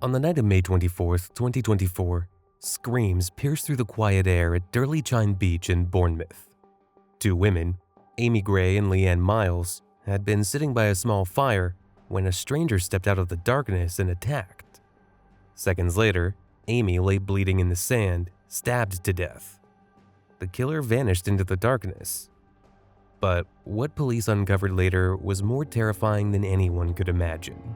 On the night of May 24th, 2024, screams pierced through the quiet air at Durleychine Beach in Bournemouth. Two women, Amy Gray and Leanne Miles, had been sitting by a small fire when a stranger stepped out of the darkness and attacked. Seconds later, Amy lay bleeding in the sand, stabbed to death. The killer vanished into the darkness. But what police uncovered later was more terrifying than anyone could imagine.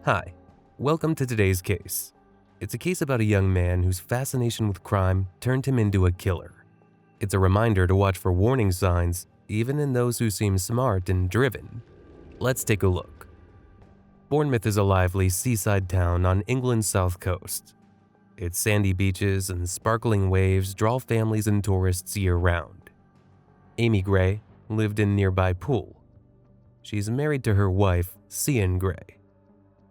Hi, welcome to today's case. It's a case about a young man whose fascination with crime turned him into a killer. It's a reminder to watch for warning signs, even in those who seem smart and driven. Let's take a look. Bournemouth is a lively seaside town on England's south coast. Its sandy beaches and sparkling waves draw families and tourists year-round. Amy Gray lived in nearby Poole. She's married to her wife, Cian Gray.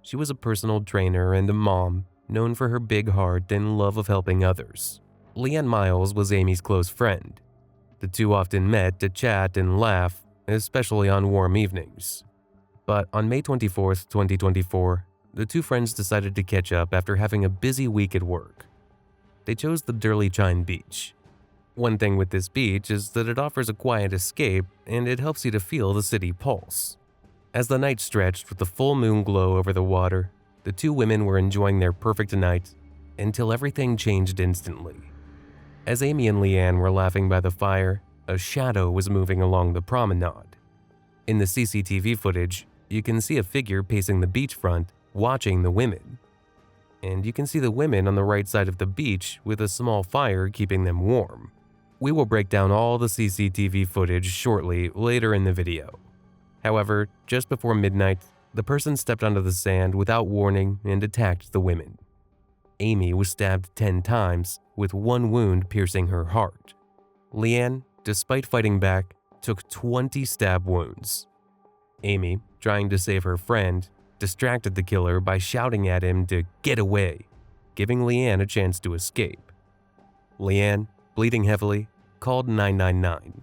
She was a personal trainer and a mom, known for her big heart and love of helping others. Leanne Miles was Amy's close friend. The two often met to chat and laugh, especially on warm evenings. But on May 24th, 2024, the two friends decided to catch up after having a busy week at work. They chose the Durleychine Beach. One thing with this beach is that it offers a quiet escape and it helps you to feel the city pulse. As the night stretched with the full moon glow over the water, the two women were enjoying their perfect night until everything changed instantly. As Amy and Leanne were laughing by the fire, a shadow was moving along the promenade. In the CCTV footage, you can see a figure pacing the beachfront, watching the women. And you can see the women on the right side of the beach with a small fire keeping them warm. We will break down all the CCTV footage shortly later in the video. However, just before midnight, the person stepped onto the sand without warning and attacked the women. Amy was stabbed 10 times, with one wound piercing her heart. Leanne, despite fighting back, took 20 stab wounds. Amy, trying to save her friend, distracted the killer by shouting at him to get away, giving Leanne a chance to escape. Leanne, bleeding heavily, called 999.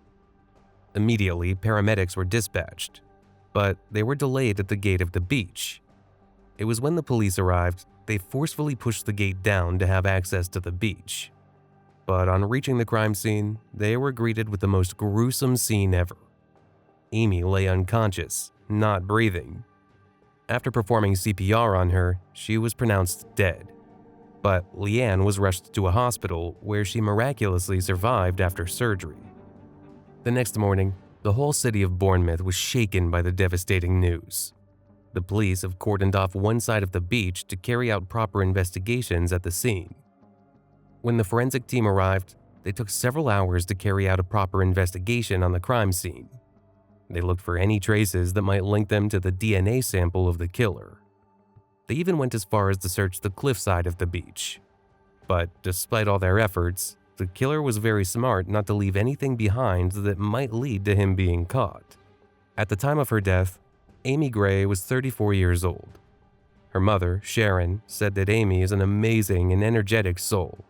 Immediately, paramedics were dispatched, but they were delayed at the gate of the beach. It was when the police arrived, they forcefully pushed the gate down to have access to the beach. But on reaching the crime scene, they were greeted with the most gruesome scene ever. Amy lay unconscious, not breathing. After performing CPR on her, she was pronounced dead. But Leanne was rushed to a hospital where she miraculously survived after surgery. The next morning, the whole city of Bournemouth was shaken by the devastating news. The police have cordoned off one side of the beach to carry out proper investigations at the scene. When the forensic team arrived, they took several hours to carry out a proper investigation on the crime scene. They looked for any traces that might link them to the DNA sample of the killer. They even went as far as to search the cliffside of the beach. But despite all their efforts, the killer was very smart not to leave anything behind that might lead to him being caught. At the time of her death, Amy Gray was 34 years old. Her mother, Sharon, said that Amy is an amazing and energetic soul.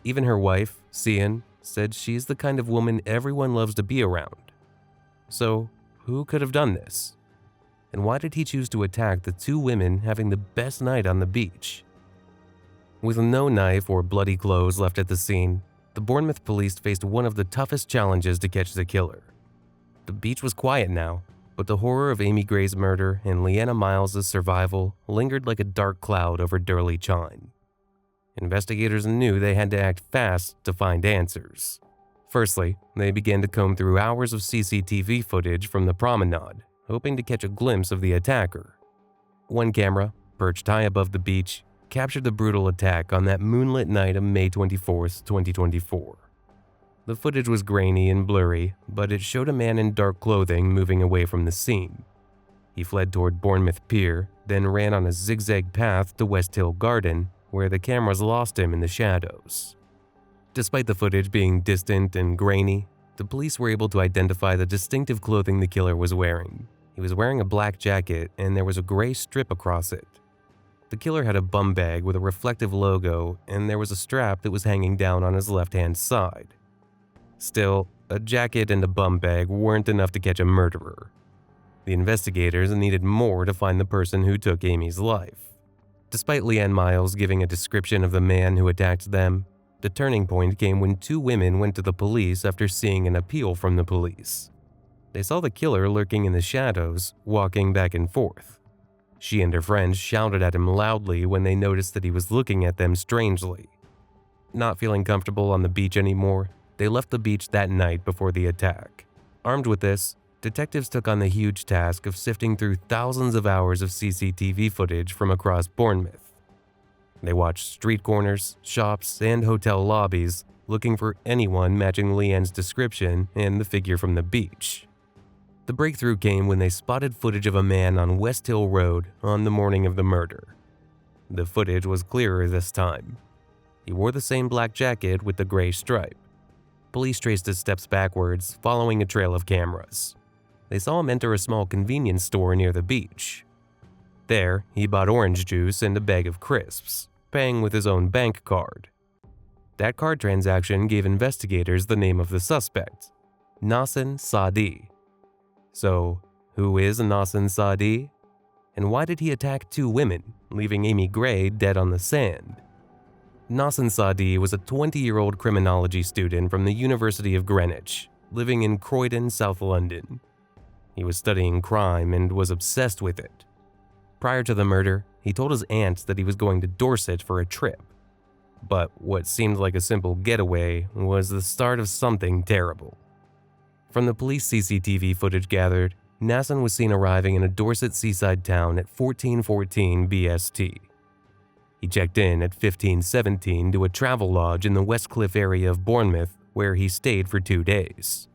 Even her wife, Cian, said she's the kind of woman everyone loves to be around. So, who could have done this? And why did he choose to attack the two women having the best night on the beach? With no knife or bloody clothes left at the scene, the Bournemouth police faced one of the toughest challenges to catch the killer. The beach was quiet now, but the horror of Amy Gray's murder and Leanne Miles' survival lingered like a dark cloud over Durleychine. Investigators knew they had to act fast to find answers. Firstly, they began to comb through hours of CCTV footage from the promenade, hoping to catch a glimpse of the attacker. One camera, perched high above the beach, captured the brutal attack on that moonlit night of May 24, 2024. The footage was grainy and blurry, but it showed a man in dark clothing moving away from the scene. He fled toward Bournemouth Pier, then ran on a zigzag path to West Hill Garden, where the cameras lost him in the shadows. Despite the footage being distant and grainy, the police were able to identify the distinctive clothing the killer was wearing. He was wearing a black jacket and there was a gray strip across it. The killer had a bum bag with a reflective logo and there was a strap that was hanging down on his left-hand side. Still, a jacket and a bum bag weren't enough to catch a murderer. The investigators needed more to find the person who took Amy's life. Despite Leanne Miles giving a description of the man who attacked them, the turning point came when two women went to the police after seeing an appeal from the police. They saw the killer lurking in the shadows, walking back and forth. She and her friends shouted at him loudly when they noticed that he was looking at them strangely. Not feeling comfortable on the beach anymore, they left the beach that night before the attack. Armed with this, detectives took on the huge task of sifting through thousands of hours of CCTV footage from across Bournemouth. They watched street corners, shops, and hotel lobbies, looking for anyone matching Leanne's description and the figure from the beach. The breakthrough came when they spotted footage of a man on West Hill Road on the morning of the murder. The footage was clearer this time. He wore the same black jacket with the gray stripe. Police traced his steps backwards, following a trail of cameras. They saw him enter a small convenience store near the beach. There, he bought orange juice and a bag of crisps, paying with his own bank card. That card transaction gave investigators the name of the suspect, Nassin Saadi. So, who is Nassin Saadi? And why did he attack two women, leaving Amy Gray dead on the sand? Nassin Saadi was a 20-year-old criminology student from the University of Greenwich, living in Croydon, South London. He was studying crime and was obsessed with it. Prior to the murder, he told his aunt that he was going to Dorset for a trip. But what seemed like a simple getaway was the start of something terrible. From the police CCTV footage gathered, Nassin was seen arriving in a Dorset seaside town at 14:14 BST. He checked in at 15:17 to a travel lodge in the Westcliff area of Bournemouth, where he stayed for 2 days.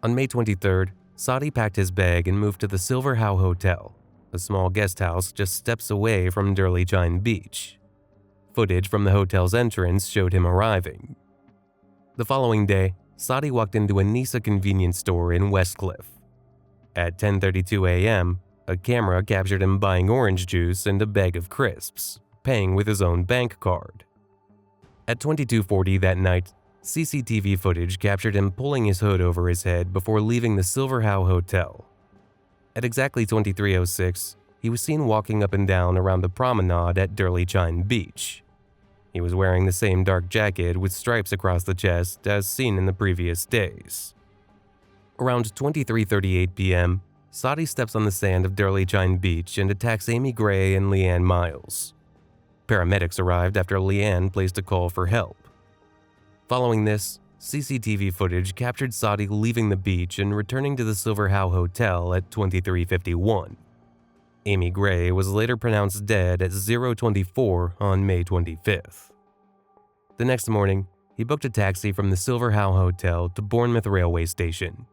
On May 23rd, Saadi packed his bag and moved to the Silver Howe Hotel, a small guest house just steps away from Durley Chine Beach. Footage from the hotel's entrance showed him arriving. The following day, Saadi walked into a Nisa convenience store in Westcliff. At 10:32 a.m., a camera captured him buying orange juice and a bag of crisps, paying with his own bank card. At 22:40 that night, CCTV footage captured him pulling his hood over his head before leaving the Silver Howe Hotel. At exactly 23:06, he was seen walking up and down around the promenade at Durley Chine Beach. He was wearing the same dark jacket with stripes across the chest as seen in the previous days. Around 23:38 p.m., Saadi steps on the sand of Durley Chine Beach and attacks Amy Gray and Leanne Miles. Paramedics arrived after Leanne placed a call for help. Following this, CCTV footage captured Saadi leaving the beach and returning to the Silver Howe Hotel at 23:51. Amy Gray was later pronounced dead at 0:24 on May 25th. The next morning, he booked a taxi from the Silver Howe Hotel to Bournemouth Railway Station.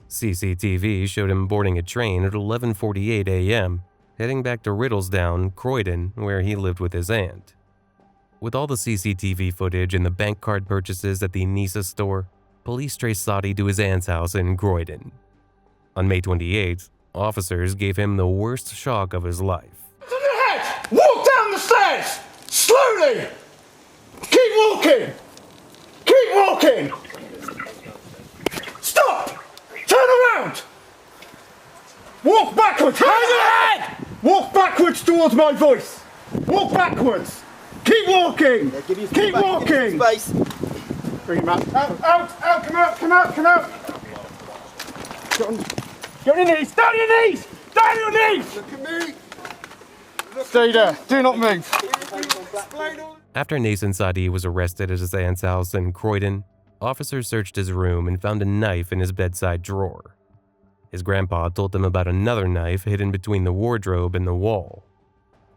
CCTV showed him boarding a train at 11:48 a.m., heading back to Riddlesdown, Croydon, where he lived with his aunt. With all the CCTV footage and the bank card purchases at the Nisa store, police traced Saadi to his aunt's house in Croydon. On May 28th, officers gave him the worst shock of his life. To the head! Walk down the stairs! Slowly! Keep walking! Keep walking! Stop! Turn around! Walk backwards! Hang your head! Walk backwards towards my voice! Walk backwards! Keep walking! Yeah, Keep walking! Space. Bring him out. Out! Come out! Get on your knees! Down on your knees! Down on your knees! Look at me! Stay there. Do not move. After Nassin Saadi was arrested at his aunt's house in Croydon, officers searched his room and found a knife in his bedside drawer. His grandpa told them about another knife hidden between the wardrobe and the wall.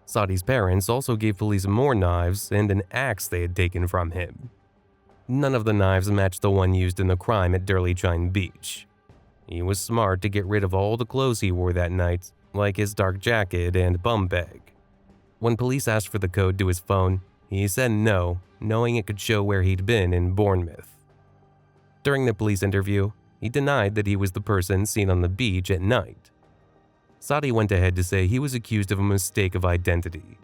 Saadi's parents also gave police more knives and an axe they had taken from him. None of the knives matched the one used in the crime at Durley Chine Beach. He was smart to get rid of all the clothes he wore that night, like his dark jacket and bum bag. When police asked for the code to his phone, he said no, knowing it could show where he'd been in Bournemouth. During the police interview, he denied that he was the person seen on the beach at night. Saadi went ahead to say he was accused of a mistake of identity.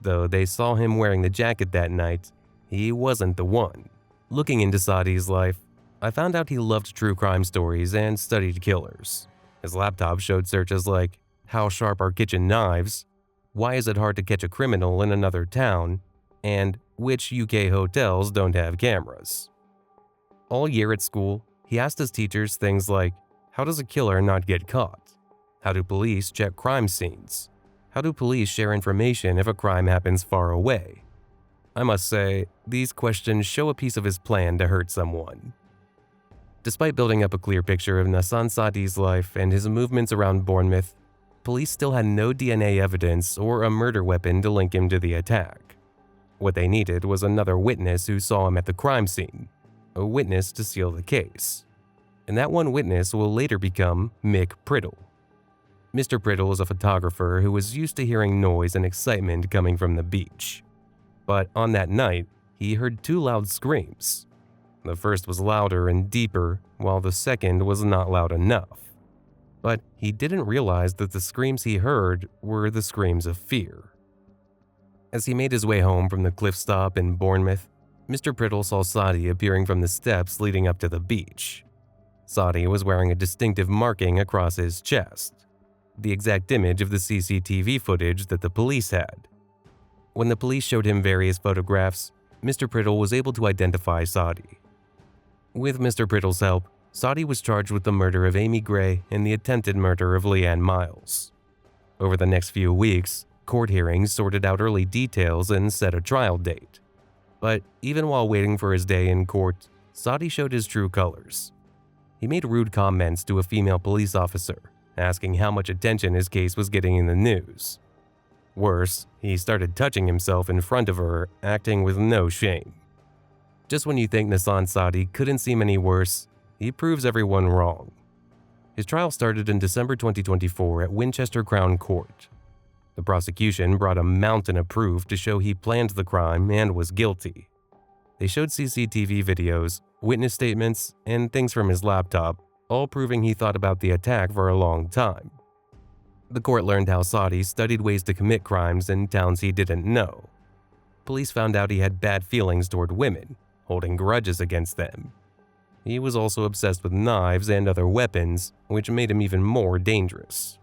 Though they saw him wearing the jacket that night, he wasn't the one. Looking into Saadi's life, I found out he loved true crime stories and studied killers. His laptop showed searches like, "How sharp are kitchen knives?" why is it hard to catch a criminal in another town, and which UK hotels don't have cameras. All year at school, he asked his teachers things like, how does a killer not get caught? How do police check crime scenes? How do police share information if a crime happens far away? I must say, these questions show a piece of his plan to hurt someone. Despite building up a clear picture of Nassan Saadi's life and his movements around Bournemouth, police still had no DNA evidence or a murder weapon to link him to the attack. What they needed was another witness who saw him at the crime scene, a witness to seal the case. And that one witness will later become Mick Priddle. Mr. Priddle is a photographer who was used to hearing noise and excitement coming from the beach. But on that night, he heard two loud screams. The first was louder and deeper, while the second was not loud enough. But he didn't realize that the screams he heard were the screams of fear. As he made his way home from the cliff stop in Bournemouth, Mr. Priddle saw Saadi appearing from the steps leading up to the beach. Saadi was wearing a distinctive marking across his chest, the exact image of the CCTV footage that the police had. When the police showed him various photographs, Mr. Priddle was able to identify Saadi. With Mr. Priddle's help, Saadi was charged with the murder of Amy Gray and the attempted murder of Leanne Miles. Over the next few weeks, court hearings sorted out early details and set a trial date. But even while waiting for his day in court, Saadi showed his true colors. He made rude comments to a female police officer, asking how much attention his case was getting in the news. Worse, he started touching himself in front of her, acting with no shame. Just when you think Nassan Saadi couldn't seem any worse, he proves everyone wrong. His trial started in December 2024 at Winchester Crown Court. The prosecution brought a mountain of proof to show he planned the crime and was guilty. They showed CCTV videos, witness statements, and things from his laptop, all proving he thought about the attack for a long time. The court learned how Saadi studied ways to commit crimes in towns he didn't know. Police found out he had bad feelings toward women, holding grudges against them. He was also obsessed with knives and other weapons, which made him even more dangerous.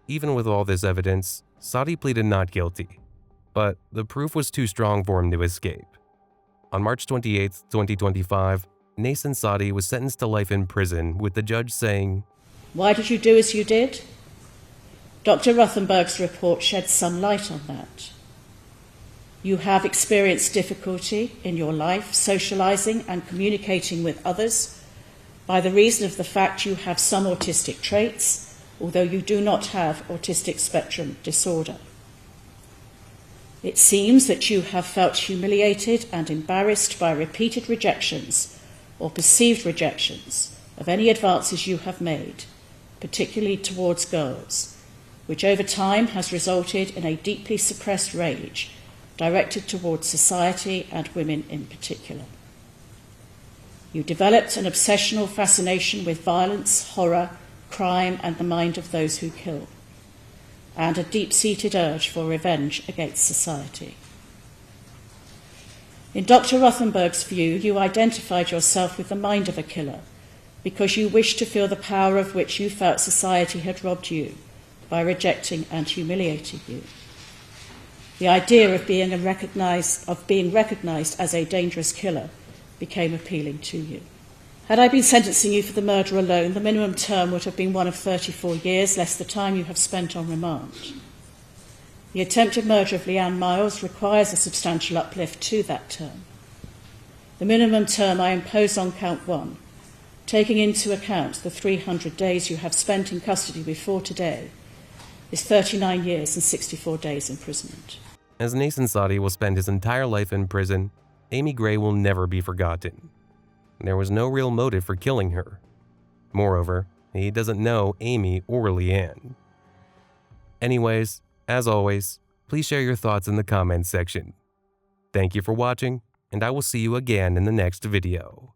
Even with all this evidence, Saadi pleaded not guilty, but the proof was too strong for him to escape. On March 28, 2025, Nassan Saadi was sentenced to life in prison, with the judge saying, "Why did you do as you did?" Dr. Rothenberg's report sheds some light on that. You have experienced difficulty in your life socializing and communicating with others by the reason of the fact you have some autistic traits, although you do not have autistic spectrum disorder. It seems that you have felt humiliated and embarrassed by repeated rejections or perceived rejections of any advances you have made, particularly towards girls, which over time has resulted in a deeply suppressed rage directed towards society and women in particular. You developed an obsessional fascination with violence, horror, crime, and the mind of those who kill, and a deep-seated urge for revenge against society. In Dr. Rothenberg's view, you identified yourself with the mind of a killer because you wished to feel the power of which you felt society had robbed you by rejecting and humiliating you. The idea of being recognized as a dangerous killer became appealing to you. Had I been sentencing you for the murder alone, the minimum term would have been one of 34 years, less the time you have spent on remand. The attempted murder of Leanne Miles requires a substantial uplift to that term. The minimum term I impose on count one, taking into account the 300 days you have spent in custody before today, is 39 years and 64 days imprisonment. As Nassan Saadi will spend his entire life in prison, Amy Gray will never be forgotten. There was no real motive for killing her. Moreover, he doesn't know Amy or Leanne. Anyways, as always, please share your thoughts in the comments section. Thank you for watching, and I will see you again in the next video.